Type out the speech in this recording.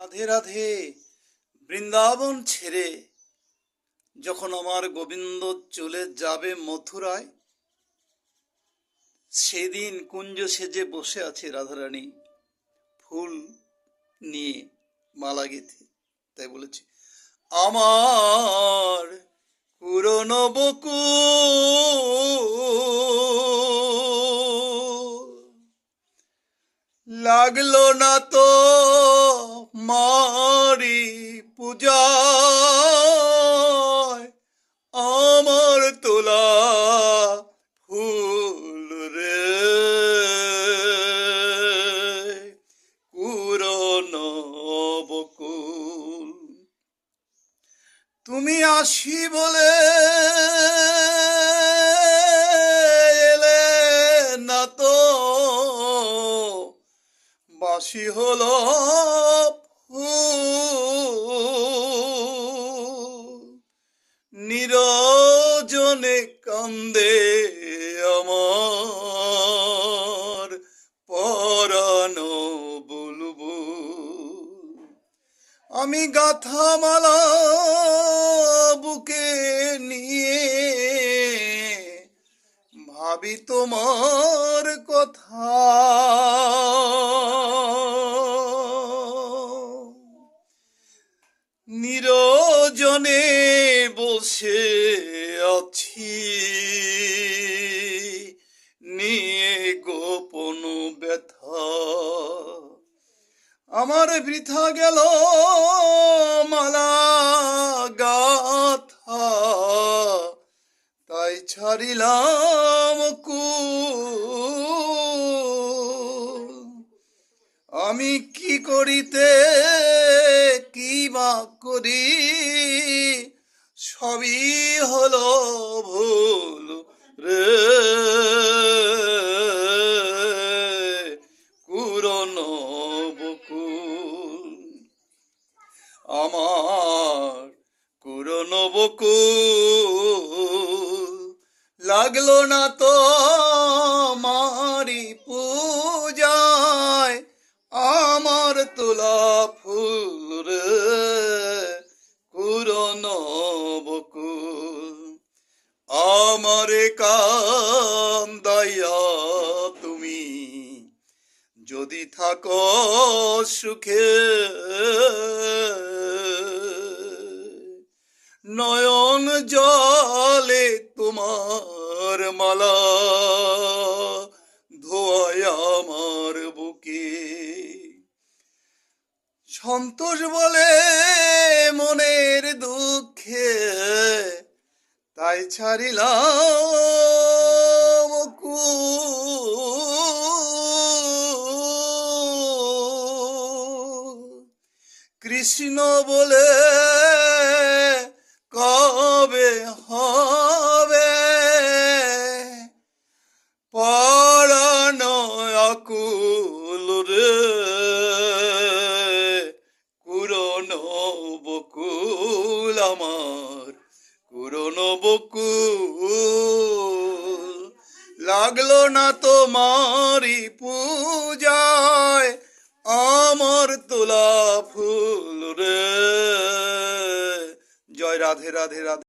রাধে রাধে। বৃন্দাবন ছেড়ে যখন আমার গোবিন্দ চলে যাবে মথুরায়, সেদিন কুঞ্জ সেজে বসে আছে রাধারানী ফুল নিয়ে মালা গেঁথে। তাই বলেছি, আমার পুরনো বকুল লাগলো না তো মারি পূজায়, আমার তোলা ফুল রে পুরনো বকুল। তুমি আসি বলে এলে না তো, বাসি হলো ফুল। নিরজনে কান্দে আমার পরানো বুলবুল। আমি গাথা মালা বুকে নিয়ে ভাবি তোমার কথা। নিরজনে বসে আছি নিয়ে গোপন ব্যথা, আমার বৃথা গেল মালা গাথা, তাই ছাড়িলাম কুল। আমি কি করিতে কি বা করি, সবই হলো ভুল রে পুরনো বকুল। আমার পুরনো বকুল লাগলো না তো মারি পূজায়, আমার তোলা ফুল রে পুরনো বকুল। আমারে কান্দাইয়া তুমি যদি থাকো সুখে, নয়ন জলে তোমার মালা ধোয়ায় আমার বুকে। সন্তোষ বলে মনের দুঃখে, তাই ছাড়িলাম কুল। কৃষ্ণ বলে কবে হবে পরানো আকুল রে পুরনো বকুল। আমার পুরনো বকুল লাগলো না তোমারি পূজায়, আমার তোলা ফুল রে। জয় রাধে রাধে রাধে।